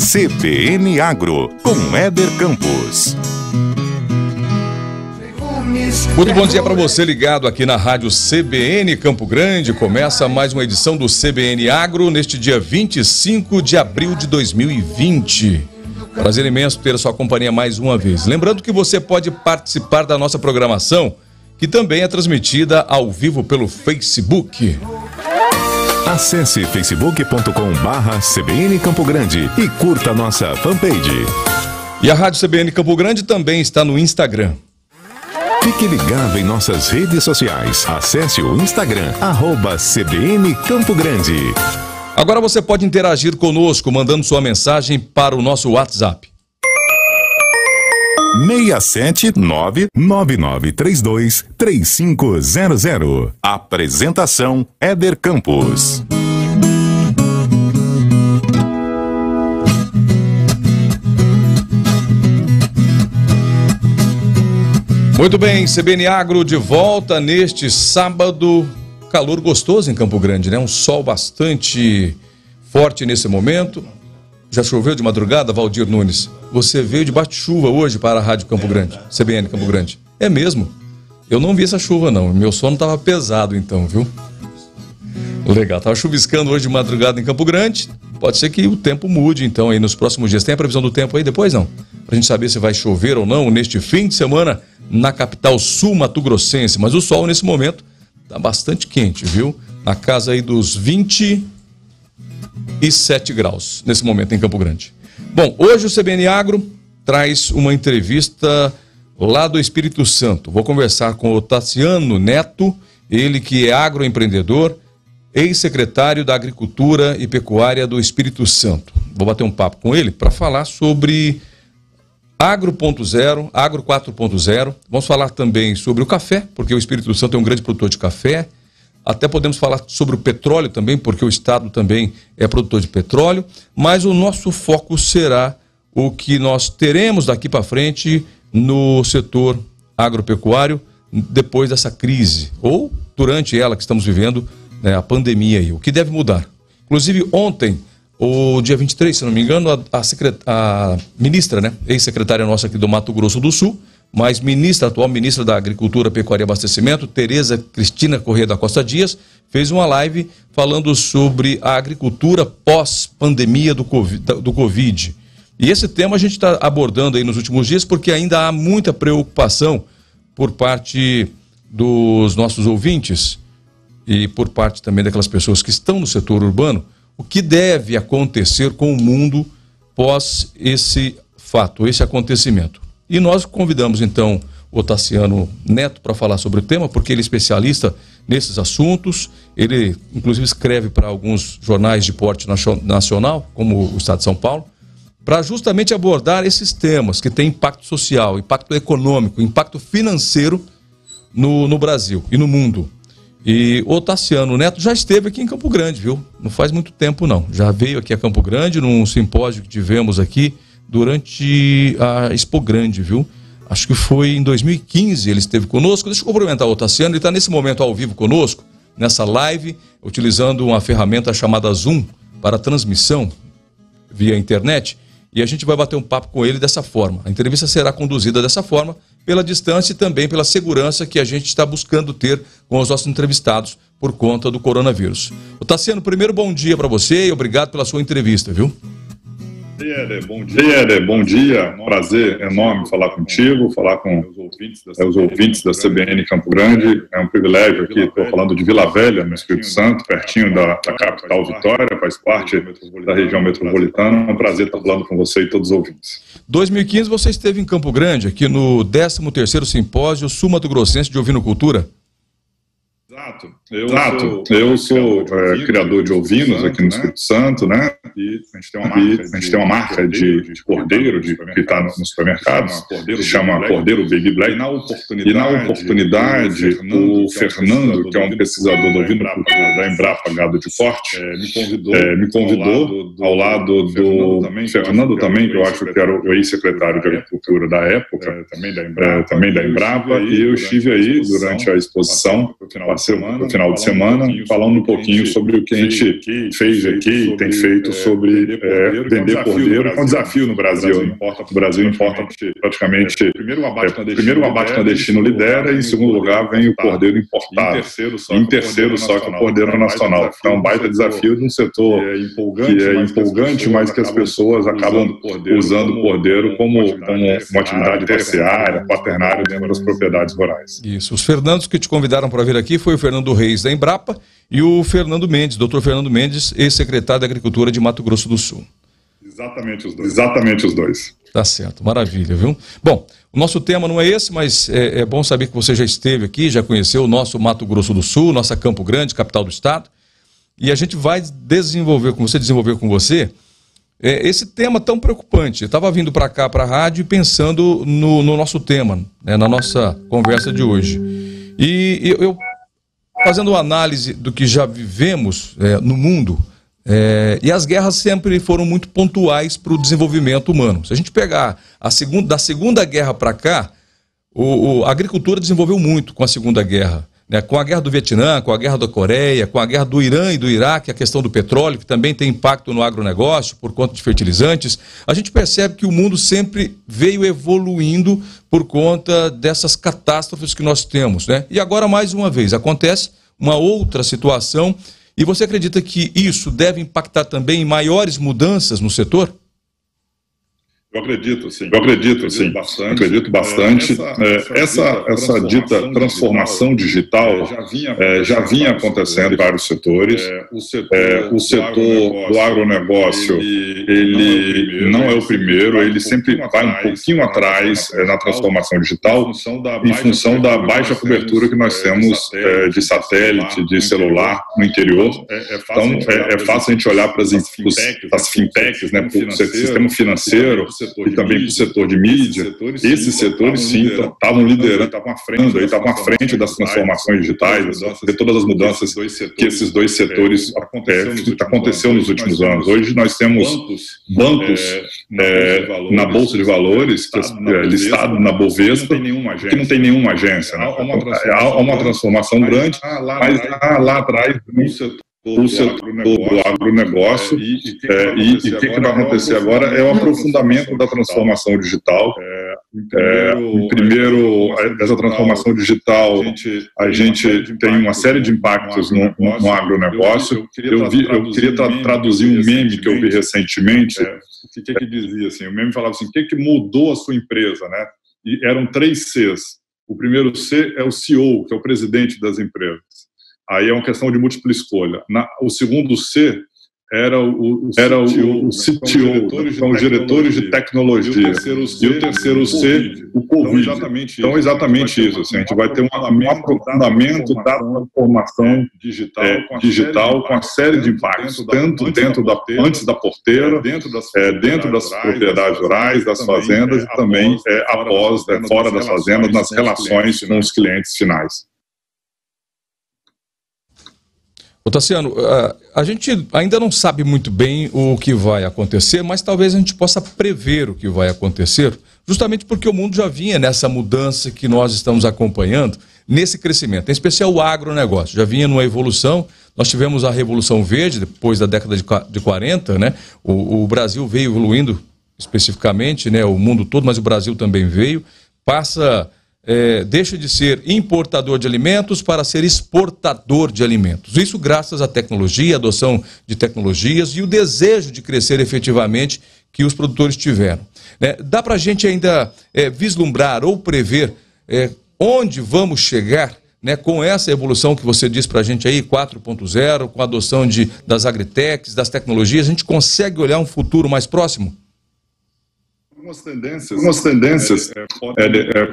CBN Agro, com Éder Campos. Muito bom dia para você ligado aqui na rádio CBN Campo Grande. Começa mais uma edição do CBN Agro neste dia 25 de abril de 2020. Prazer imenso ter a sua companhia mais uma vez. Lembrando que você pode participar da nossa programação, que também é transmitida ao vivo pelo Facebook. Acesse facebook.com/CBN Campo Grande e curta a nossa fanpage. E a Rádio CBN Campo Grande também está no Instagram. Fique ligado em nossas redes sociais. Acesse o Instagram, @CBN Campo Grande. Agora você pode interagir conosco mandando sua mensagem para o nosso WhatsApp. 679-9932-3500. Apresentação Éder Campos. Muito bem, CBN Agro de volta neste sábado. Calor gostoso em Campo Grande, né? Um sol bastante forte nesse momento. Já choveu de madrugada, Valdir Nunes? Você veio debaixo de chuva hoje para a Rádio Campo Grande, CBN Campo Grande. É mesmo? Eu não vi essa chuva não, meu sono estava pesado então, viu? Legal, estava chuviscando hoje de madrugada em Campo Grande. Pode ser que o tempo mude então aí nos próximos dias. Tem a previsão do tempo aí depois não? Pra gente saber se vai chover ou não neste fim de semana na capital sul-mato-grossense. Mas o sol nesse momento está bastante quente, viu? Na casa aí dos 27 graus nesse momento em Campo Grande. Bom, hoje o CBN Agro traz uma entrevista lá do Espírito Santo. Vou conversar com o Tassiano Neto, ele que é agroempreendedor, ex-secretário da Agricultura e Pecuária do Espírito Santo. Vou bater um papo com ele para falar sobre Agro 4.0, Agro 4.0. Vamos falar também sobre o café, porque o Espírito Santo é um grande produtor de café. Até podemos falar sobre o petróleo também, porque o estado também é produtor de petróleo. Mas o nosso foco será o que nós teremos daqui para frente no setor agropecuário depois dessa crise, ou durante ela que estamos vivendo, né, a pandemia aí. O que deve mudar? Inclusive ontem, o dia 23, se não me engano, a ministra, né, ex-secretária nossa aqui do Mato Grosso do Sul, mas atual ministra da Agricultura, Pecuária e Abastecimento, Tereza Cristina Corrêa da Costa Dias, fez uma live falando sobre a agricultura pós-pandemia do Covid. E esse tema a gente está abordando aí nos últimos dias porque ainda há muita preocupação por parte dos nossos ouvintes e por parte também daquelas pessoas que estão no setor urbano, o que deve acontecer com o mundo pós esse fato, esse acontecimento. E nós convidamos então o Tassiano Neto para falar sobre o tema, porque ele é especialista nesses assuntos, ele inclusive escreve para alguns jornais de porte nacional, como o Estado de São Paulo, para justamente abordar esses temas que têm impacto social, impacto econômico, impacto financeiro no Brasil e no mundo. E o Tassiano Neto já esteve aqui em Campo Grande, viu? Não faz muito tempo não, já veio aqui a Campo Grande num simpósio que tivemos aqui durante a Expo Grande, viu? Acho que foi em 2015 ele esteve conosco. Deixa eu cumprimentar o Tassiano, ele está nesse momento ao vivo conosco, nessa live, utilizando uma ferramenta chamada Zoom para transmissão via internet, e a gente vai bater um papo com ele dessa forma. A entrevista será conduzida dessa forma, pela distância e também pela segurança que a gente está buscando ter com os nossos entrevistados por conta do coronavírus. O Tassiano, primeiro bom dia para você e obrigado pela sua entrevista, viu? Bom dia, prazer enorme falar contigo, falar com os ouvintes da CBN Campo Grande. É um privilégio aqui, estou falando de Vila Velha, no Espírito Santo, pertinho da capital Vitória, faz parte da região metropolitana. É um prazer estar falando com você e todos os ouvintes. 2015 você esteve em Campo Grande, aqui no 13º Simpósio Sul-Mato-Grossense de Ovinocultura. Exato. Eu sou criador de ovinos aqui no Espírito Santo, né? E a gente tem uma marca de cordeiro que está nos supermercados, que se chama Cordeiro Baby Black. E na oportunidade, o Fernando, que é um pesquisador do ovinocultura da Embrapa Gado de Corte, me convidou ao lado do Fernando também, que eu acho que era o ex-secretário de Agricultura da época, também da Embrapa, e eu estive aí durante a exposição, no final de semana, falando um pouquinho sobre o que a gente fez aqui e tem feito sobre vender cordeiro, é um desafio no Brasil. O Brasil importa praticamente, primeiro o abate clandestino lidera, e em segundo lugar vem o cordeiro importado. Em terceiro só que o cordeiro nacional. Então é um baita desafio de um setor que é empolgante, mas que as pessoas acabam usando o cordeiro como uma atividade terciária, quaternária dentro das propriedades rurais. Isso. Os Fernandos que te convidaram para vir aqui foi o Fernando Reis da Embrapa e o Fernando Mendes, doutor Fernando Mendes, ex-secretário da Agricultura de Mato Grosso do Sul. Exatamente os dois. Tá certo, maravilha, viu? Bom, o nosso tema não é esse, mas é bom saber que você já esteve aqui, já conheceu o nosso Mato Grosso do Sul, nossa Campo Grande, capital do estado, e a gente vai desenvolver com você esse tema tão preocupante. Eu estava vindo para cá, para a rádio, e pensando no nosso tema, né, na nossa conversa de hoje. E eu fazendo uma análise do que já vivemos no mundo, e as guerras sempre foram muito pontuais para o desenvolvimento humano. Se a gente pegar da Segunda Guerra para cá, a agricultura desenvolveu muito com a Segunda Guerra. Né, com a guerra do Vietnã, com a guerra da Coreia, com a guerra do Irã e do Iraque, a questão do petróleo, que também tem impacto no agronegócio por conta de fertilizantes, a gente percebe que o mundo sempre veio evoluindo por conta dessas catástrofes que nós temos, né? E agora, mais uma vez, acontece uma outra situação, e você acredita que isso deve impactar também em maiores mudanças no setor? Eu acredito, sim. Acredito bastante. Essa dita transformação digital já vinha acontecendo em vários setores. O setor do agronegócio, ele não é o primeiro, ele sempre vai um pouquinho atrás na transformação digital, em função da baixa cobertura que nós temos de satélite, de celular no interior. Então, é fácil a gente olhar para as fintechs, né, para o sistema financeiro, e também para o setor de mídia. Esses setores, sim, estavam liderando, estavam à frente das transformações digitais, de todas as mudanças que esses dois setores aconteceu nos últimos anos. Hoje nós temos bancos na Bolsa de Valores, listado na Bovespa, que não tem nenhuma agência. Né? Há uma transformação grande, mas lá atrás o setor do agronegócio, e o que vai acontecer agora é o aprofundamento da transformação digital. Primeiro, essa transformação digital, a gente tem uma série de impactos no agronegócio. Eu queria traduzir um meme que eu vi recentemente. O que dizia assim? O meme falava assim: o que mudou a sua empresa, né? E eram 3 Cs. O primeiro C é o CEO, que é o presidente das empresas. Aí é uma questão de múltipla escolha. O segundo C era o CTO, são os diretores de tecnologia. E o terceiro C, o Covid. Então, exatamente isso. Assim, a gente vai ter um aprofundamento da transformação digital com uma série de impactos, tanto antes da porteira, dentro das propriedades rurais, das fazendas, e também após, fora das fazendas, nas relações com os clientes finais. Ô Tassiano, a gente ainda não sabe muito bem o que vai acontecer, mas talvez a gente possa prever o que vai acontecer, justamente porque o mundo já vinha nessa mudança que nós estamos acompanhando, nesse crescimento, em especial o agronegócio, já vinha numa evolução. Nós tivemos a Revolução Verde, depois da década de 40, né? O Brasil veio evoluindo especificamente, né? O mundo todo, mas o Brasil também veio, deixa de ser importador de alimentos para ser exportador de alimentos. Isso graças à tecnologia, à adoção de tecnologias e o desejo de crescer efetivamente que os produtores tiveram. Dá para a gente ainda vislumbrar ou prever onde vamos chegar, né, com essa evolução que você disse para a gente aí, 4.0, com a adoção das agritechs, das tecnologias, a gente consegue olhar um futuro mais próximo? Algumas tendências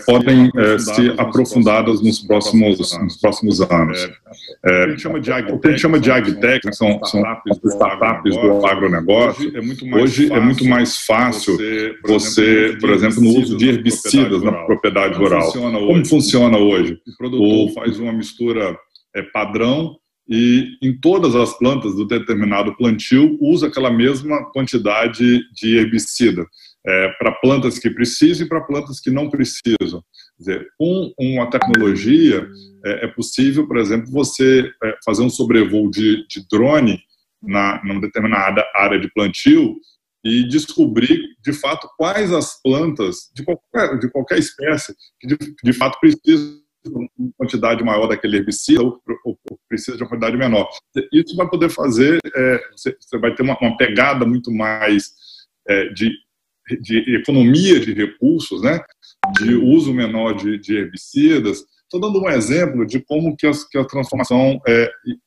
podem ser aprofundadas nos próximos anos. O que a gente chama de agtech, né, são as startups do agronegócio. Hoje é muito mais fácil você, por exemplo, no uso de herbicidas na propriedade rural. Como funciona hoje? O produtor faz uma mistura padrão, e em todas as plantas do determinado plantio usa aquela mesma quantidade de herbicida. Para plantas que precisam e para plantas que não precisam. Quer dizer, com uma tecnologia, é possível, por exemplo, você fazer um sobrevoo de drone numa determinada área de plantio e descobrir, de fato, quais as plantas de qualquer espécie que, de fato, precisam de uma quantidade maior daquele herbicida ou precisa de uma quantidade menor. Isso vai poder fazer, você vai ter uma pegada muito mais de economia de recursos, né? De uso menor de herbicidas. Estou dando um exemplo de como que a transformação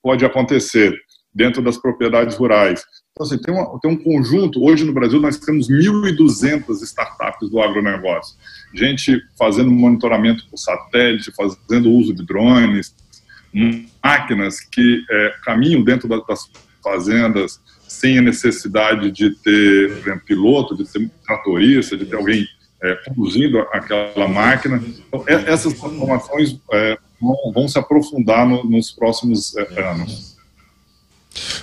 pode acontecer dentro das propriedades rurais. Então, assim, tem um conjunto, hoje no Brasil nós temos 1.200 startups do agronegócio. Gente fazendo monitoramento por satélite, fazendo uso de drones, máquinas que caminham dentro das fazendas sem a necessidade de ter, por exemplo, piloto, de ter tratorista, de ter alguém conduzindo aquela máquina. Então, essas transformações vão se aprofundar nos próximos anos.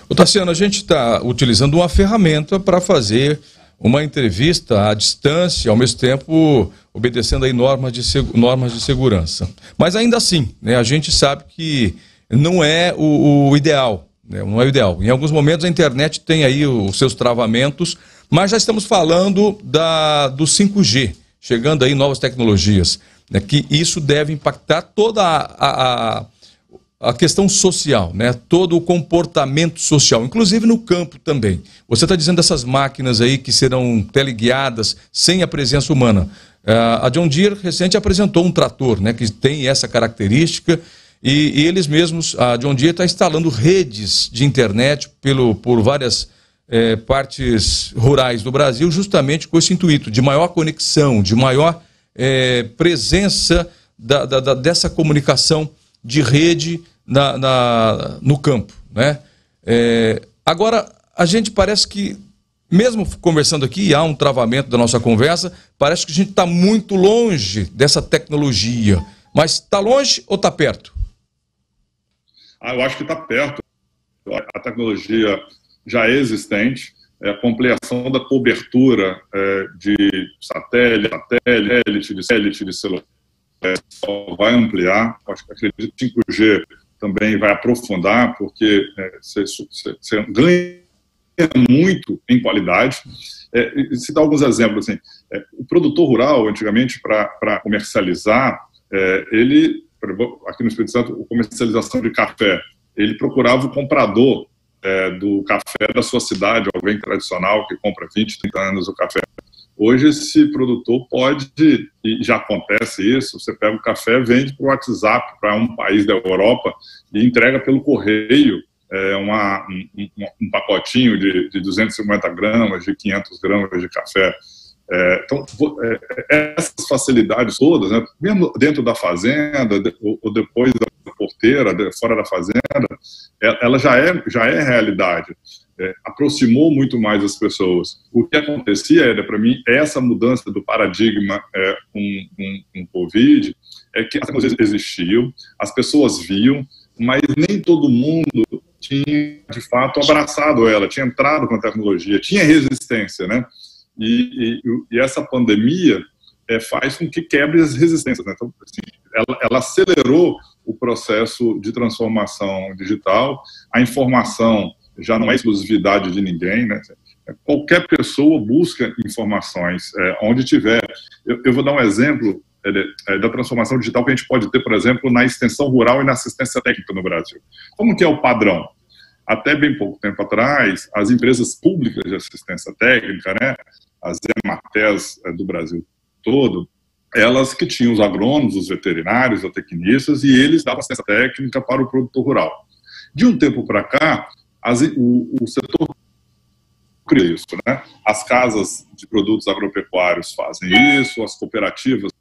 Ô Tassiano, a gente está utilizando uma ferramenta para fazer uma entrevista à distância, ao mesmo tempo obedecendo aí normas de segurança. Mas ainda assim, né, a gente sabe que não é o ideal, né, não é o ideal. Em alguns momentos a internet tem aí os seus travamentos, mas já estamos falando do 5G, chegando aí novas tecnologias, né, que isso deve impactar toda a questão social, né? Todo o comportamento social, inclusive no campo também. Você está dizendo dessas máquinas aí que serão teleguiadas sem a presença humana. A John Deere recente apresentou um trator, né, que tem essa característica e eles mesmos, a John Deere está instalando redes de internet por várias partes rurais do Brasil, justamente com esse intuito de maior conexão, de maior presença dessa comunicação de rede no campo, né? Agora, a gente parece que, mesmo conversando aqui, há um travamento da nossa conversa, parece que a gente está muito longe dessa tecnologia. Mas está longe ou está perto? Eu acho que está perto. A tecnologia já é existente. A ampliação da cobertura de satélite, de celular, só vai ampliar. Acho que acredito que 5G também vai aprofundar, porque você ganha muito em qualidade. Se dá alguns exemplos, assim, o produtor rural, antigamente, para comercializar, aqui no Espírito Santo, a comercialização de café, ele procurava o comprador do café da sua cidade, alguém tradicional que compra 20, 30 anos o café. Hoje esse produtor pode, e já acontece isso, você pega o café, vende para o WhatsApp para um país da Europa e entrega pelo correio um pacotinho de 250 gramas, de 500 gramas de café. Então, essas facilidades todas, né, mesmo dentro da fazenda ou depois da porteira, fora da fazenda, ela já é realidade. Aproximou muito mais as pessoas. O que acontecia, para mim, essa mudança do paradigma com Covid, que as tecnologias existiam, as pessoas viam, mas nem todo mundo tinha, de fato, abraçado ela, tinha entrado com a tecnologia, tinha resistência, né? E essa pandemia faz com que quebre as resistências, né? Então, assim, ela acelerou o processo de transformação digital, a informação já não é exclusividade de ninguém, né? Qualquer pessoa busca informações onde tiver. Eu vou dar um exemplo da transformação digital que a gente pode ter, por exemplo, na extensão rural e na assistência técnica no Brasil. Como que é o padrão? Até bem pouco tempo atrás, as empresas públicas de assistência técnica, né, as EMATES do Brasil todo, elas que tinham os agrônomos, os veterinários, os tecnistas, e eles davam assistência técnica para o produtor rural. De um tempo para cá, o setor cria isso, né? As casas de produtos agropecuários fazem isso, as cooperativas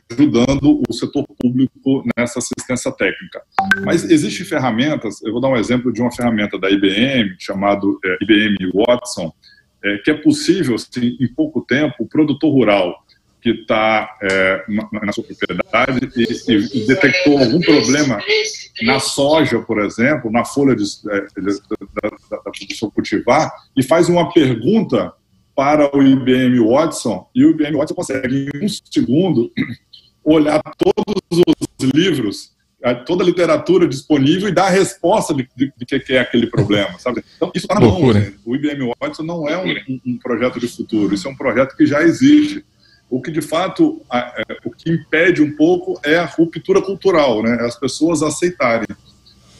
ajudando o setor público nessa assistência técnica. Mas existem ferramentas, eu vou dar um exemplo de uma ferramenta da IBM, chamado IBM Watson, que é possível, assim, em pouco tempo, o produtor rural que está na sua propriedade e detectou algum problema na soja, por exemplo, na folha do seu cultivar, e faz uma pergunta para o IBM Watson, e o IBM Watson consegue, em um segundo, olhar todos os livros toda a literatura disponível e dar a resposta de que é aquele problema, sabe? Então, isso está na mão. Né? O IBM Watson não é um projeto de futuro, isso é um projeto que já existe. O que, de fato, o que impede um pouco é a ruptura cultural, né? As pessoas aceitarem.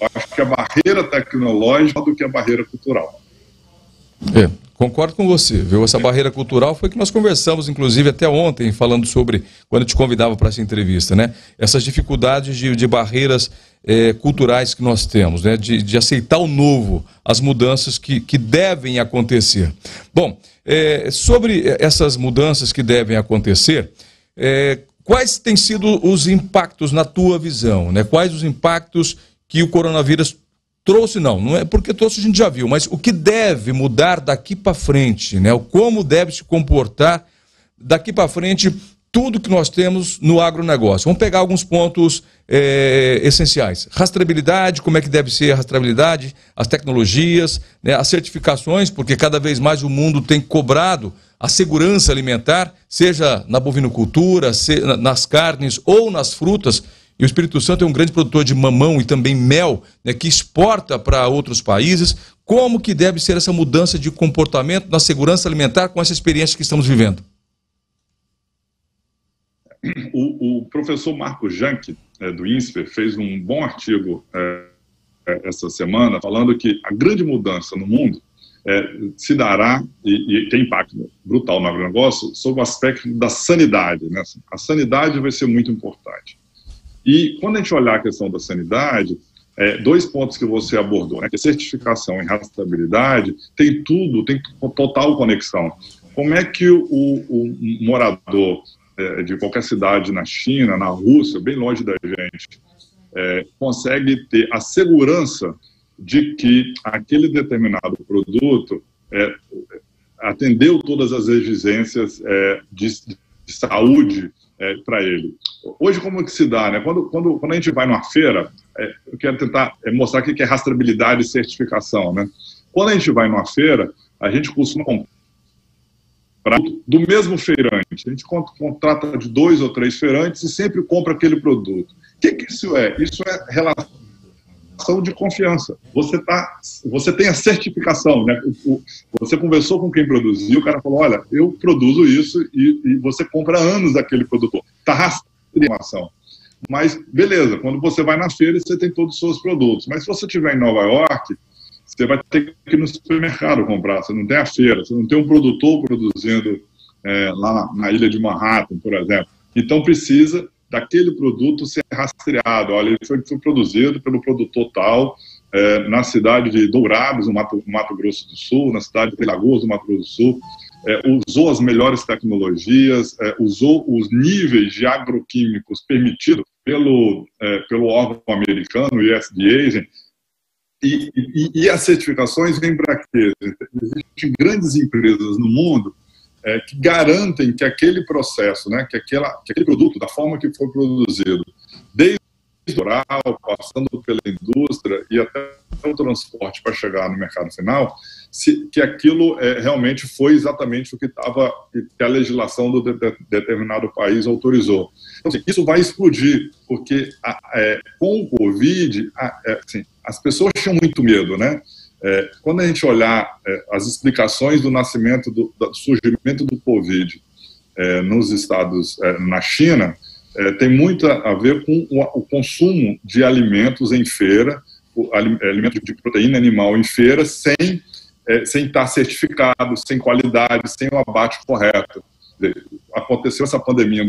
Eu acho que a barreira tecnológica é do que a barreira cultural. Concordo com você, viu? Essa barreira cultural foi que nós conversamos, inclusive, até ontem, falando sobre, quando eu te convidava para essa entrevista, né? Essas dificuldades de barreiras culturais que nós temos, né? De aceitar o novo, as mudanças que devem acontecer. Bom, sobre essas mudanças que devem acontecer, quais têm sido os impactos na tua visão, né? Quais os impactos que o coronavírus trouxe? Não é porque trouxe, a gente já viu, mas o que deve mudar daqui para frente, né? Como deve se comportar daqui para frente tudo que nós temos no agronegócio. Vamos pegar alguns pontos essenciais. Rastreabilidade, como é que deve ser a rastreabilidade, as tecnologias, né? As certificações, porque cada vez mais o mundo tem cobrado a segurança alimentar, seja na bovinocultura, nas carnes ou nas frutas. E o Espírito Santo é um grande produtor de mamão e também mel, né, que exporta para outros países. Como que deve ser essa mudança de comportamento na segurança alimentar com essa experiência que estamos vivendo? O professor Marco Janck, do INSPER, fez um bom artigo essa semana falando que a grande mudança no mundo se dará, e tem impacto brutal no agronegócio, sob o aspecto da sanidade, né? A sanidade vai ser muito importante. E quando a gente olhar a questão da sanidade, dois pontos que você abordou, né, que a certificação e rastreabilidade tem total conexão. Como é que o morador de qualquer cidade na China, na Rússia, bem longe da gente, consegue ter a segurança de que aquele determinado produto atendeu todas as exigências de saúde para ele? Hoje, como que se dá, né? Quando a gente vai numa feira, eu quero tentar mostrar o que é rastreabilidade e certificação, né? Quando a gente vai numa feira, a gente costuma comprar do mesmo feirante. A gente contrata de 2 ou 3 feirantes e sempre compra aquele produto. O que isso é? Isso é relação de confiança. Você tem a certificação, né? Você conversou com quem produziu, o cara falou, olha, eu produzo isso e você compra anos daquele produtor. Está rastreado. Mas, beleza, quando você vai na feira, você tem todos os seus produtos. Mas se você estiver em Nova York, você vai ter que ir no supermercado comprar. Você não tem a feira, você não tem um produtor produzindo lá na ilha de Manhattan, por exemplo. Então, precisa daquele produto ser rastreado. Olha, ele foi produzido pelo produtor tal, na cidade de Dourados, no Mato Grosso do Sul, na cidade de Lagoas, no Mato Grosso do Sul. Usou as melhores tecnologias, usou os níveis de agroquímicos permitidos pelo órgão americano, o USDA, e as certificações vêm para quê? Existem grandes empresas no mundo que garantem que aquele processo, né, que aquele produto, da forma que foi produzido, desde o rural, passando pela indústria e até o transporte para chegar no mercado final, que aquilo realmente foi exatamente o que a legislação do determinado país autorizou. Então, assim, isso vai explodir, porque com o Covid, as pessoas tinham muito medo, né? Quando a gente olhar as explicações do nascimento, do surgimento do Covid nos estados, na China, tem muito a ver com o consumo de alimentos em feira, alimento de proteína animal em feira, sem estar certificado, sem qualidade, sem o abate correto. Aconteceu essa pandemia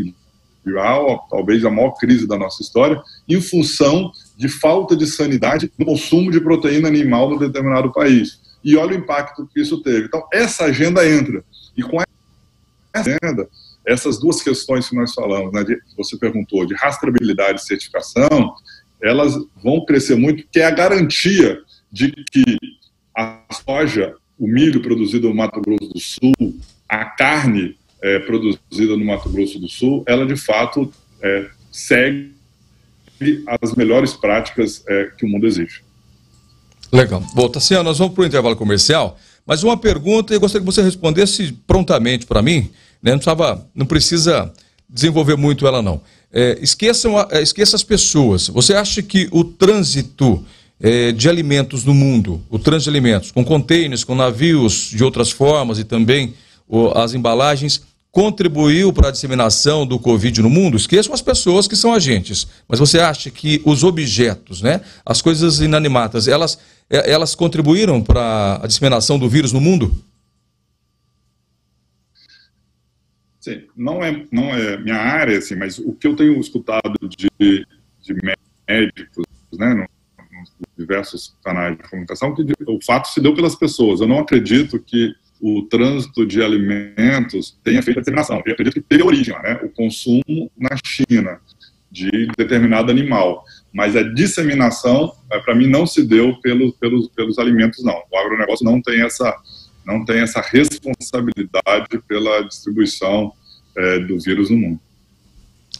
mundial, talvez a maior crise da nossa história, em função de falta de sanidade no consumo de proteína animal no determinado país. E olha o impacto que isso teve. Então, essa agenda entra. E com essa agenda, essas duas questões que nós falamos, né, você perguntou, de rastreabilidade e certificação, elas vão crescer muito, que é a garantia de que a soja, o milho produzido no Mato Grosso do Sul, a carne produzida no Mato Grosso do Sul, ela de fato segue as melhores práticas que o mundo exige. Legal. Bom, Tassiano, nós vamos para o intervalo comercial, mas uma pergunta, eu gostaria que você respondesse prontamente para mim, né? Não precisa desenvolver muito ela não. esqueça as pessoas. Você acha que o trânsito de alimentos no mundo, o trânsito de alimentos com contêineres, com navios de outras formas e também as embalagens, contribuiu para a disseminação do Covid no mundo? Esqueçam as pessoas que são agentes, mas você acha que os objetos, né, as coisas inanimadas, elas contribuíram para a disseminação do vírus no mundo? Sim, não é minha área, assim, mas o que eu tenho escutado de médicos, né, nos diversos canais de comunicação, que o fato se deu pelas pessoas. Eu não acredito que o trânsito de alimentos tenha feito a disseminação. Eu acredito que teve origem lá, né, o consumo na China de determinado animal. Mas a disseminação, para mim, não se deu pelos alimentos, não. O agronegócio não tem essa responsabilidade pela distribuição do vírus no mundo.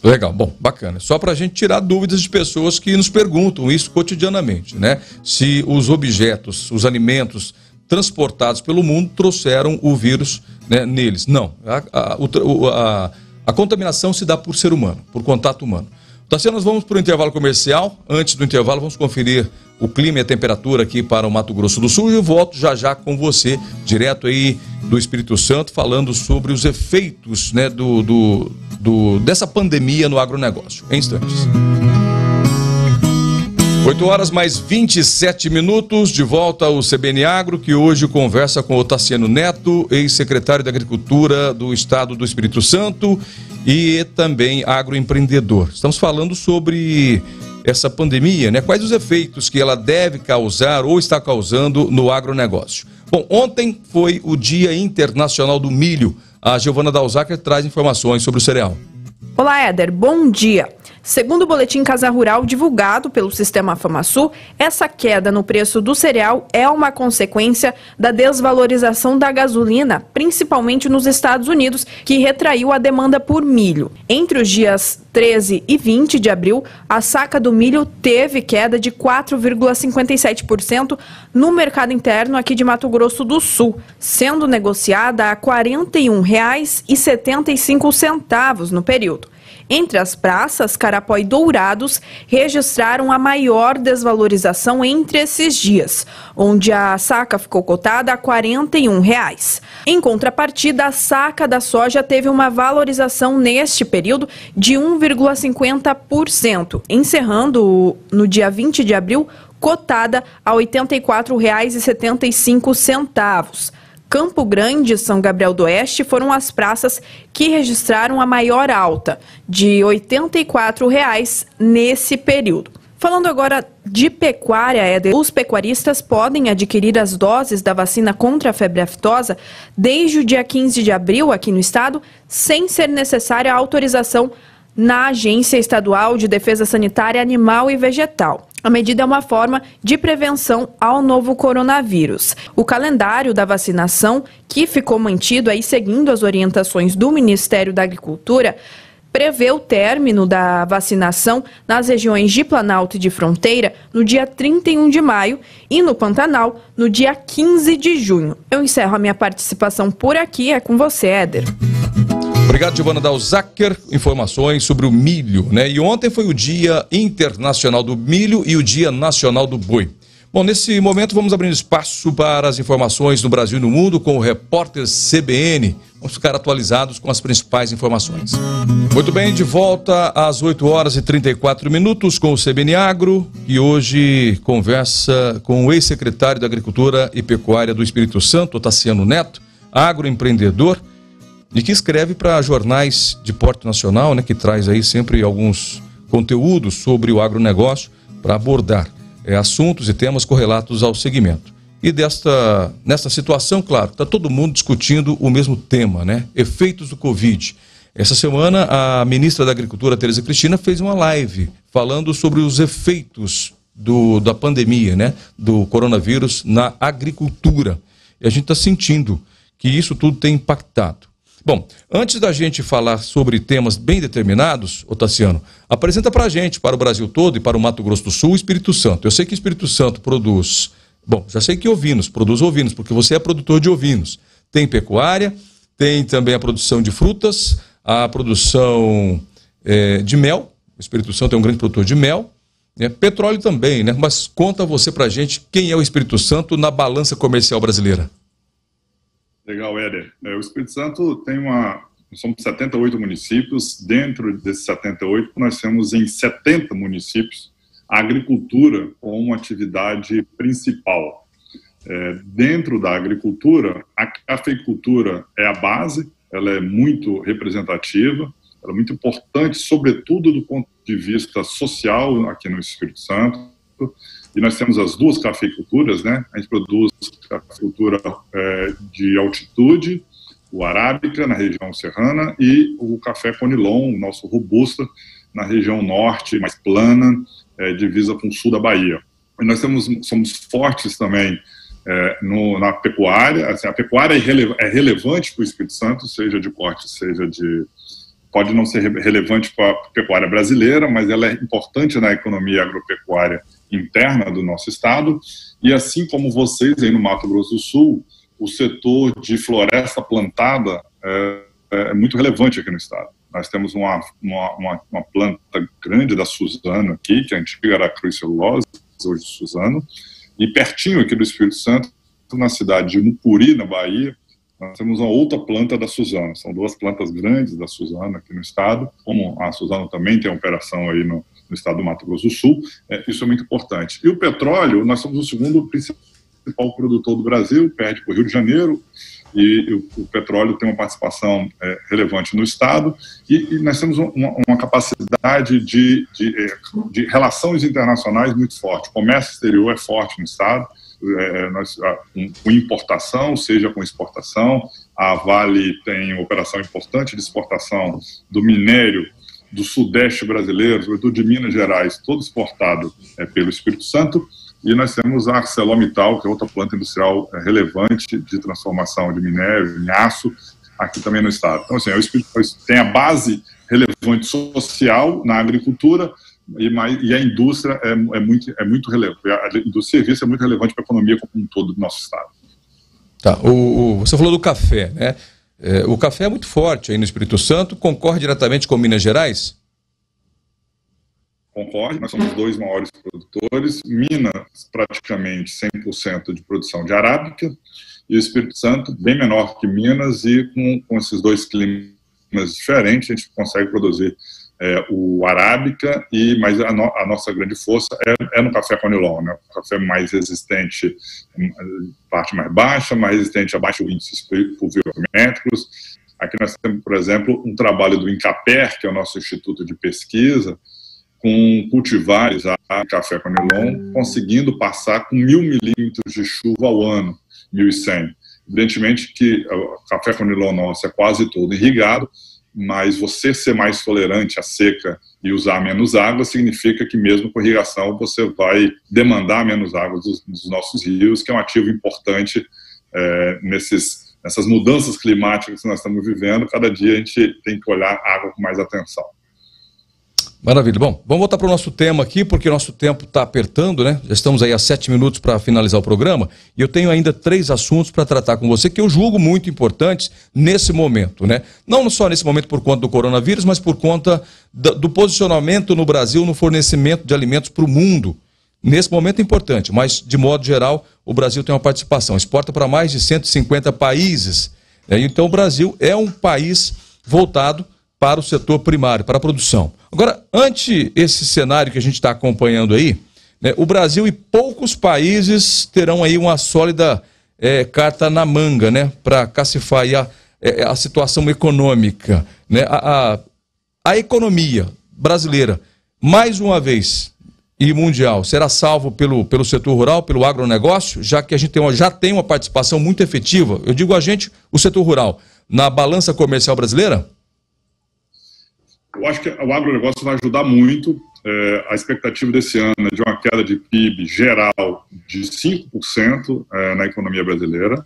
Legal, bom, bacana. Só para a gente tirar dúvidas de pessoas que nos perguntam isso cotidianamente, né? Se os objetos, os alimentos transportados pelo mundo trouxeram o vírus, né, neles. Não, a contaminação se dá por ser humano, por contato humano. Tassiano, nós vamos para o intervalo comercial. Antes do intervalo, vamos conferir o clima e a temperatura aqui para o Mato Grosso do Sul e eu volto já com você, direto aí do Espírito Santo, falando sobre os efeitos, né, dessa pandemia no agronegócio. Em instantes. 8h27, de volta ao CBN Agro, que hoje conversa com o Tassiano Neto, ex-secretário da Agricultura do Estado do Espírito Santo e também agroempreendedor. Estamos falando sobre essa pandemia, né? Quais os efeitos que ela deve causar ou está causando no agronegócio. Bom, ontem foi o Dia Internacional do Milho. A Giovana Dalzacker traz informações sobre o cereal. Olá, Éder, bom dia. Segundo o Boletim Casa Rural divulgado pelo Sistema FamaSul, essa queda no preço do cereal é uma consequência da desvalorização da gasolina, principalmente nos Estados Unidos, que retraiu a demanda por milho. Entre os dias 13 e 20 de abril, a saca do milho teve queda de 4,57% no mercado interno aqui de Mato Grosso do Sul, sendo negociada a R$ 41,75 no período. Entre as praças, Carapó e Dourados registraram a maior desvalorização entre esses dias, onde a saca ficou cotada a R$ 41. Em contrapartida, a saca da soja teve uma valorização neste período de 1,50%, encerrando no dia 20 de abril, cotada a R$ 84,75. Campo Grande e São Gabriel do Oeste foram as praças que registraram a maior alta, de R$ 84 nesse período. Falando agora de pecuária, Éder, os pecuaristas podem adquirir as doses da vacina contra a febre aftosa desde o dia 15 de abril aqui no estado, sem ser necessária a autorização na Agência Estadual de Defesa Sanitária Animal e Vegetal. A medida é uma forma de prevenção ao novo coronavírus. O calendário da vacinação, que ficou mantido aí seguindo as orientações do Ministério da Agricultura, prevê o término da vacinação nas regiões de Planalto e de Fronteira no dia 31 de maio e no Pantanal no dia 15 de junho. Eu encerro a minha participação por aqui. É com você, Éder. Obrigado, Giovana Dalzacker. Informações sobre o milho, né? E ontem foi o Dia Internacional do Milho e o Dia Nacional do Boi. Bom, nesse momento vamos abrir espaço para as informações no Brasil e no mundo com o repórter CBN. Vamos ficar atualizados com as principais informações. Muito bem, de volta às 8h34 com o CBN Agro, que hoje conversa com o ex-secretário da Agricultura e Pecuária do Espírito Santo, Tassiano Neto, agroempreendedor, e que escreve para jornais de porte nacional, né, que traz aí sempre alguns conteúdos sobre o agronegócio para abordar assuntos e temas correlatos ao segmento. E nesta situação, claro, está todo mundo discutindo o mesmo tema, né? Efeitos do Covid. Essa semana, a ministra da Agricultura, Tereza Cristina, fez uma live falando sobre os efeitos da pandemia, né? Do coronavírus na agricultura. E a gente está sentindo que isso tudo tem impactado. Bom, antes da gente falar sobre temas bem determinados, Tassiano, apresenta para a gente, para o Brasil todo e para o Mato Grosso do Sul, o Espírito Santo. Eu sei que o Espírito Santo produz, já sei que produz ovinos, porque você é produtor de ovinos. Tem pecuária, tem também a produção de frutas, a produção de mel, o Espírito Santo é um grande produtor de mel, né? Petróleo também, né? Mas conta você pra gente quem é o Espírito Santo na balança comercial brasileira. Legal, Éder. O Espírito Santo tem somos 78 municípios. Dentro desses 78, nós temos em 70 municípios a agricultura como atividade principal. Dentro da agricultura, a cafeicultura é a base, ela é muito representativa, ela é muito importante, sobretudo do ponto de vista social aqui no Espírito Santo. E nós temos as duas cafeiculturas, né? A gente produz cafeicultura de altitude, o arábica na região serrana e o café conilon, o nosso robusta, na região norte, mais plana, divisa com o sul da Bahia. E nós somos fortes também na pecuária. Assim, a pecuária é relevante para o Espírito Santo, seja de corte, seja de... Pode não ser relevante para a pecuária brasileira, mas ela é importante na economia agropecuária interna do nosso estado. E assim como vocês aí no Mato Grosso do Sul, o setor de floresta plantada é muito relevante aqui no estado. Nós temos uma planta grande da Suzano aqui, que a antiga era Cruz Celulose, hoje Suzano, e pertinho aqui do Espírito Santo, na cidade de Mucuri, na Bahia, nós temos uma outra planta da Suzano. São duas plantas grandes da Suzano aqui no estado. Como a Suzano também tem operação aí no estado do Mato Grosso do Sul, isso é muito importante. E o petróleo, nós somos o segundo principal produtor do Brasil, perde para o Rio de Janeiro, e o petróleo tem uma participação relevante no estado, e nós temos uma capacidade de relações internacionais muito forte. O comércio exterior é forte no estado, com importação, seja com exportação. A Vale tem uma operação importante de exportação do minério do sudeste brasileiro, sobretudo de Minas Gerais, todo exportado pelo Espírito Santo. E nós temos a ArcelorMittal, que é outra planta industrial relevante de transformação de minério em aço, aqui também no estado. Então, assim, o Espírito Santo tem a base relevante social na agricultura, e a indústria é muito relevante. A indústria de serviço é muito relevante para a economia como um todo do nosso estado. Tá. Você falou do café, né? O café é muito forte aí no Espírito Santo. Concorre diretamente com Minas Gerais? Concorre, nós somos os dois maiores produtores. Minas, praticamente 100% de produção de arábica, e o Espírito Santo, bem menor que Minas, e com esses dois climas diferentes, a gente consegue produzir o arábica, mas a nossa grande força é no café conilon, né? O café mais resistente, parte mais baixa, mais resistente a baixos índices pluviométricos. Aqui nós temos, por exemplo, um trabalho do INCAPER, que é o nosso instituto de pesquisa, com cultivares de café conilon, conseguindo passar com 1.000 milímetros de chuva ao ano, 1.100. Evidentemente que o café conilon nosso é quase todo irrigado, mas você ser mais tolerante à seca e usar menos água significa que mesmo com irrigação você vai demandar menos água dos nossos rios, que é um ativo importante nessas mudanças climáticas que nós estamos vivendo. Cada dia a gente tem que olhar a água com mais atenção. Maravilha. Bom, vamos voltar para o nosso tema aqui, porque o nosso tempo está apertando, né? Já estamos aí a 7 minutos para finalizar o programa, e eu tenho ainda 3 assuntos para tratar com você que eu julgo muito importantes nesse momento, né? Não só nesse momento por conta do coronavírus, mas por conta do posicionamento no Brasil no fornecimento de alimentos para o mundo. Nesse momento é importante, mas de modo geral o Brasil tem uma participação, exporta para mais de 150 países, né? Então o Brasil é um país voltado para o setor primário, para a produção. Agora, ante esse cenário que a gente está acompanhando aí, né, o Brasil e poucos países terão aí uma sólida carta na manga, né, para cacifar aí a situação econômica, né, a economia brasileira, mais uma vez, e mundial, será salvo pelo setor rural, pelo agronegócio, já que a gente já tem uma participação muito efetiva, eu digo a gente, o setor rural, na balança comercial brasileira? Eu acho que o agronegócio vai ajudar muito. A expectativa desse ano é de uma queda de PIB geral de 5% na economia brasileira.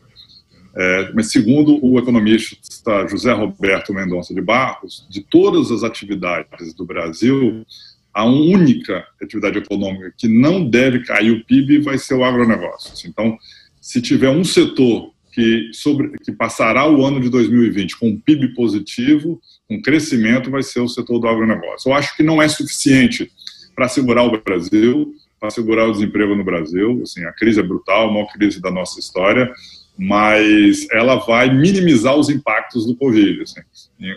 Mas segundo o economista José Roberto Mendonça de Barros, de todas as atividades do Brasil, a única atividade econômica que não deve cair o PIB vai ser o agronegócio. Então, se tiver um setor que passará o ano de 2020 com um PIB positivo, com crescimento, vai ser o setor do agronegócio. Eu acho que não é suficiente para segurar o Brasil, para segurar o desemprego no Brasil. Assim, a crise é brutal, a maior crise da nossa história, mas ela vai minimizar os impactos do Covid. Assim.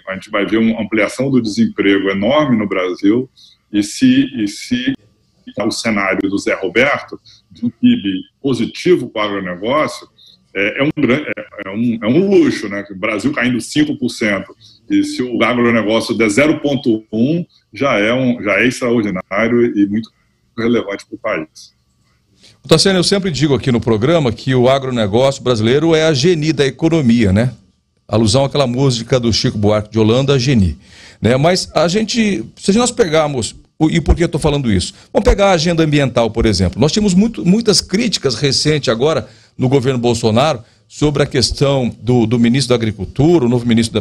A gente vai ver uma ampliação do desemprego enorme no Brasil, e se o cenário do Zé Roberto, de um PIB positivo para o agronegócio, é um luxo, né? O Brasil caindo 5%, e se o agronegócio der 0,1%, já é extraordinário e muito relevante para o país. Tassiano, eu sempre digo aqui no programa que o agronegócio brasileiro é a geni da economia, né? Alusão àquela música do Chico Buarque de Holanda, a geni. Né? Mas se nós pegarmos, e por que eu estou falando isso? Vamos pegar a agenda ambiental, por exemplo. Nós tínhamos muitas críticas recentes agora no governo Bolsonaro sobre a questão do ministro da Agricultura, o novo ministro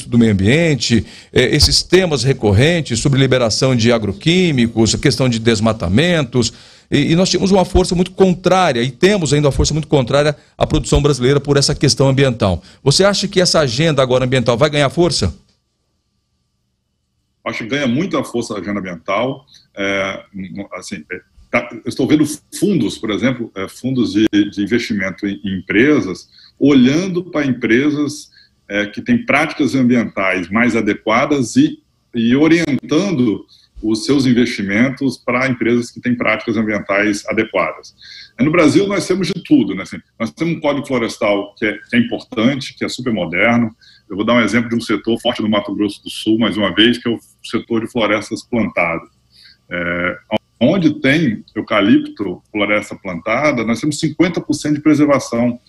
do Meio Ambiente, esses temas recorrentes sobre liberação de agroquímicos, a questão de desmatamentos, e nós tínhamos uma força muito contrária, e temos ainda uma força muito contrária à produção brasileira por essa questão ambiental. Você acha que essa agenda agora ambiental vai ganhar força? Acho que ganha muita força a agenda ambiental. Eu estou vendo fundos, por exemplo, fundos de investimento em empresas, olhando para empresas que têm práticas ambientais mais adequadas e orientando os seus investimentos para empresas que têm práticas ambientais adequadas. No Brasil, nós temos de tudo, né? Assim, nós temos um código florestal que é importante, que é super moderno. Eu vou dar um exemplo de um setor forte no Mato Grosso do Sul, mais uma vez, que é o setor de florestas plantadas. Onde tem eucalipto, floresta plantada, nós temos 50% de preservação.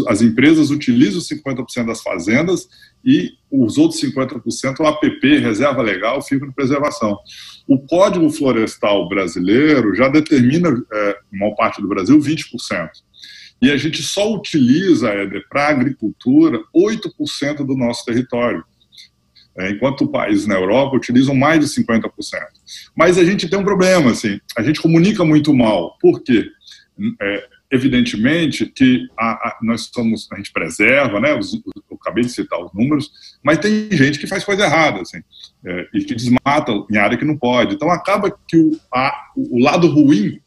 As empresas utilizam 50% das fazendas e os outros 50%, o APP, reserva legal, fica de preservação. O Código Florestal brasileiro já determina, em maior parte do Brasil, 20%. E a gente só utiliza, para a agricultura, 8% do nosso território. Enquanto países na Europa utilizam mais de 50%. Mas a gente tem um problema, assim, a gente comunica muito mal. Por quê? Evidentemente que a gente preserva, né? Eu acabei de citar os números, mas tem gente que faz coisa errada, assim, e que desmata em área que não pode. Então acaba que o lado ruim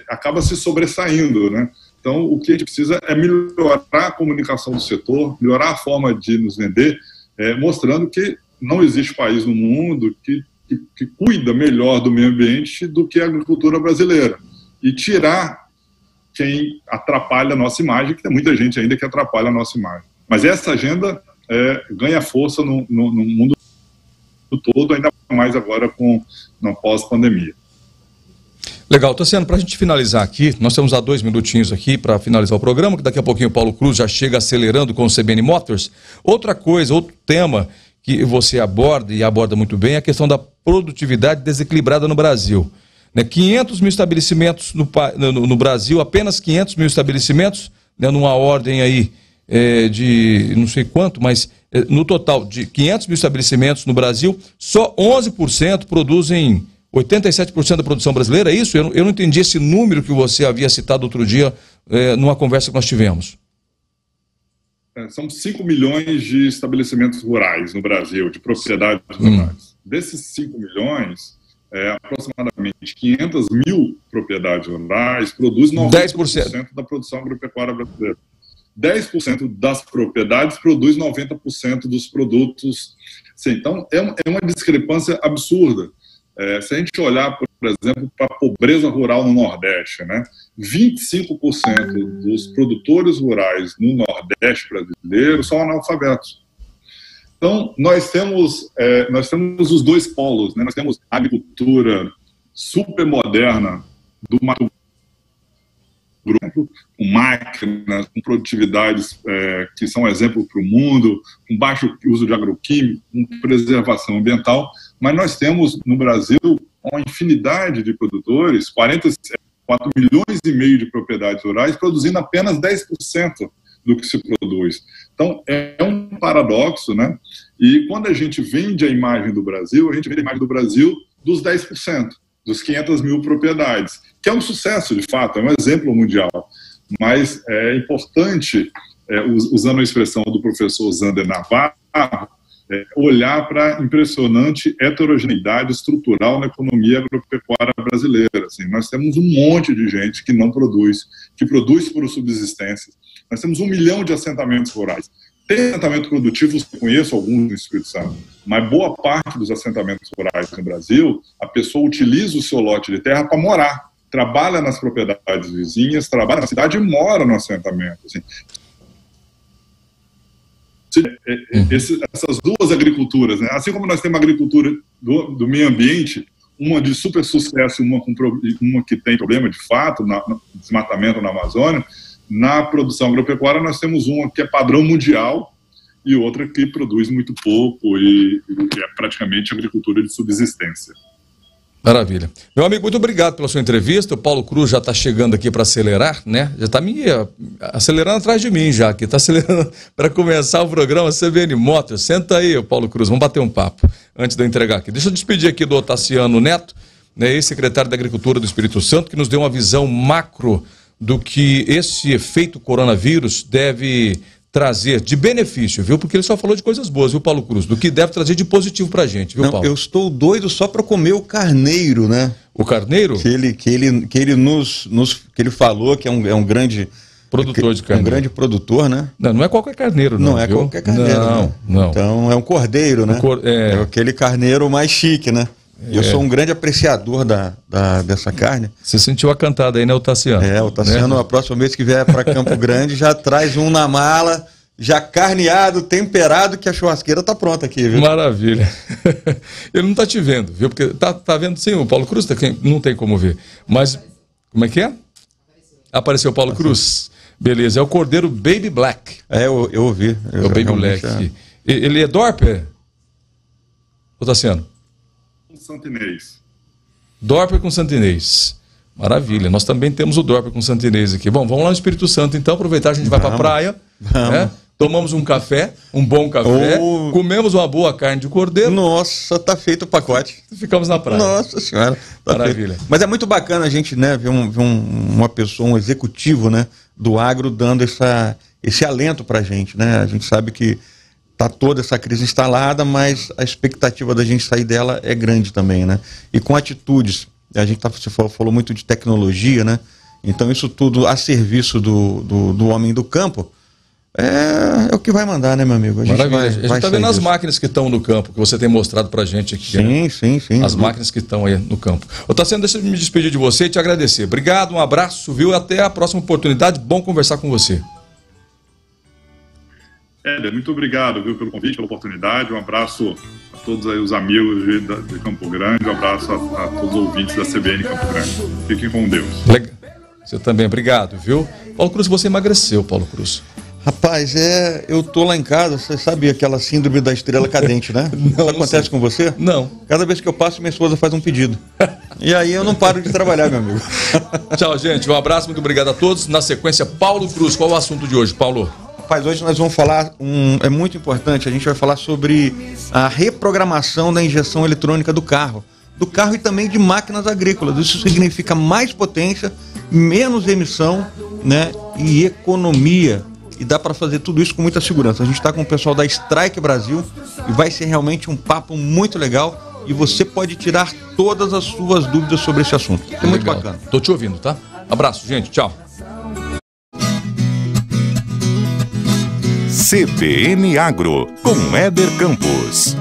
acaba se sobressaindo, né? Então o que a gente precisa é melhorar a comunicação do setor, melhorar a forma de nos vender, mostrando que não existe país no mundo que cuida melhor do meio ambiente do que a agricultura brasileira. E tirar quem atrapalha a nossa imagem, que tem muita gente ainda que atrapalha a nossa imagem. Mas essa agenda ganha força no mundo todo, ainda mais agora na pós-pandemia. Legal, Tassiano, para a gente finalizar aqui, nós temos 2 minutinhos aqui para finalizar o programa, que daqui a pouquinho o Paulo Cruz já chega acelerando com o CBN Motors. Outra coisa, outro tema que você aborda, e aborda muito bem, é a questão da produtividade desequilibrada no Brasil. 500 mil estabelecimentos no Brasil, apenas 500 mil estabelecimentos, numa ordem aí de não sei quanto, mas no total de 500 mil estabelecimentos no Brasil, só 11% produzem 87% da produção brasileira, é isso? Eu não entendi esse número que você havia citado outro dia numa conversa que nós tivemos. São 5 milhões de estabelecimentos rurais no Brasil, de propriedades rurais. Desses 5 milhões, aproximadamente 500 mil propriedades rurais produzem 90% da produção agropecuária brasileira. 10% das propriedades produz 90% dos produtos. Sim, então, é uma discrepância absurda. Se a gente olhar, por exemplo, para a pobreza rural no Nordeste, né, 25% dos produtores rurais no Nordeste brasileiro são analfabetos. Então, nós temos os dois polos, né? Nós temos a agricultura super moderna do Mato Grosso, com máquinas, com produtividades que são exemplo para o mundo, com baixo uso de agroquímico, com preservação ambiental, mas nós temos no Brasil uma infinidade de produtores, 4 milhões e meio de propriedades rurais, produzindo apenas 10% do que se produz. Então, é um paradoxo, né? E quando a gente vende a imagem do Brasil, a gente vende a imagem do Brasil dos 10%, dos 500 mil propriedades, que é um sucesso, de fato, é um exemplo mundial. mas é importante, usando a expressão do professor Zander Navarro, olhar para a impressionante heterogeneidade estrutural na economia agropecuária brasileira. Assim, nós temos um monte de gente que não produz, que produz por subsistência. Nós temos 1 milhão de assentamentos rurais. Tem assentamento produtivo, eu conheço alguns no Espírito Santo, mas boa parte dos assentamentos rurais no Brasil, a pessoa utiliza o seu lote de terra para morar, trabalha nas propriedades vizinhas, trabalha na cidade e mora no assentamento. Assim. Essas duas agriculturas, né? Assim como nós temos a agricultura do meio ambiente, uma de super sucesso e uma que tem problema de fato, no desmatamento na Amazônia, na produção agropecuária nós temos uma que é padrão mundial e outra que produz muito pouco e é praticamente agricultura de subsistência. Maravilha. Meu amigo, muito obrigado pela sua entrevista. O Paulo Cruz já está chegando aqui para acelerar, né? Já está me acelerando atrás de mim já, que está acelerando para começar o programa CBN Motors. Senta aí, Paulo Cruz, vamos bater um papo antes de eu entregar aqui. Deixa eu despedir aqui do Otaciano Neto, né, ex-secretário da Agricultura do Espírito Santo, que nos deu uma visão macro do que esse efeito coronavírus deve trazer de benefício, viu? Porque ele só falou de coisas boas, viu, Paulo Cruz? Do que deve trazer de positivo pra gente, viu, Paulo? Eu estou doido só para comer o carneiro, né? O carneiro? Que ele falou que é um grande produtor de carneiro. Um grande produtor, né? Não é qualquer carneiro, não. Não é viu? qualquer carneiro. Não, né? não. Então é um cordeiro, né? É aquele carneiro mais chique, né? Eu sou um grande apreciador dessa carne. Você sentiu a cantada aí, né, Otaciano? O Otaciano, a próxima vez que vier para Campo Grande, já traz um na mala, já carneado, temperado, que a churrasqueira tá pronta aqui, viu? Maravilha. Ele não tá te vendo, viu? Porque tá vendo sim, o Paulo Cruz não tem como ver. Mas, como é que é? Apareceu o Paulo Cruz. Beleza, é o cordeiro Baby Black. Eu ouvi. É o Baby Black. Ele é Dorper? Otaciano? Santinês. Dorper com Santinês. Maravilha. Nós também temos o Dorper com Santinês aqui. Bom, vamos lá no Espírito Santo, então. Aproveitar, a gente vai para a praia. Né? Tomamos um café, um bom café. Comemos uma boa carne de cordeiro. Nossa, tá feito o pacote. Ficamos na praia. Nossa senhora. Tá maravilha. Feito. Mas é muito bacana a gente, né, ver uma pessoa, um executivo, né, do agro dando esse alento pra gente, né? A gente sabe que está toda essa crise instalada, mas a expectativa da gente sair dela é grande também, né? E com atitudes, você falou muito de tecnologia, né? Então isso tudo a serviço do homem do campo é o que vai mandar, né, meu amigo? A gente a gente está vendo as máquinas que estão no campo, que você tem mostrado pra gente aqui. Sim, né? sim. As máquinas que estão aí no campo. Otaciano, deixa eu me despedir de você e te agradecer. Obrigado, um abraço, viu? Até a próxima oportunidade. Bom conversar com você. Muito obrigado, viu, pelo convite, pela oportunidade. Um abraço a todos aí os amigos de Campo Grande, um abraço a todos os ouvintes da CBN Campo Grande. Fiquem com Deus. Legal. Você também, obrigado, viu? Paulo Cruz, você emagreceu, Paulo Cruz. Rapaz, eu tô lá em casa, você sabe aquela síndrome da estrela cadente, né? Isso acontece com você? Não. Cada vez que eu passo, minha esposa faz um pedido. E aí eu não paro de trabalhar, meu amigo. Tchau, gente. Um abraço, muito obrigado a todos. Na sequência, Paulo Cruz. Qual é o assunto de hoje, Paulo? Rapaz, hoje nós vamos falar, é muito importante, a gente vai falar sobre a reprogramação da injeção eletrônica do carro e também de máquinas agrícolas. Isso significa mais potência, menos emissão, né, e economia. E dá para fazer tudo isso com muita segurança. A gente está com o pessoal da Strike Brasil e vai ser realmente um papo muito legal e você pode tirar todas as suas dúvidas sobre esse assunto. É muito bacana. Tô te ouvindo, tá? Abraço, gente. Tchau. CBN Agro, com Éder Campos.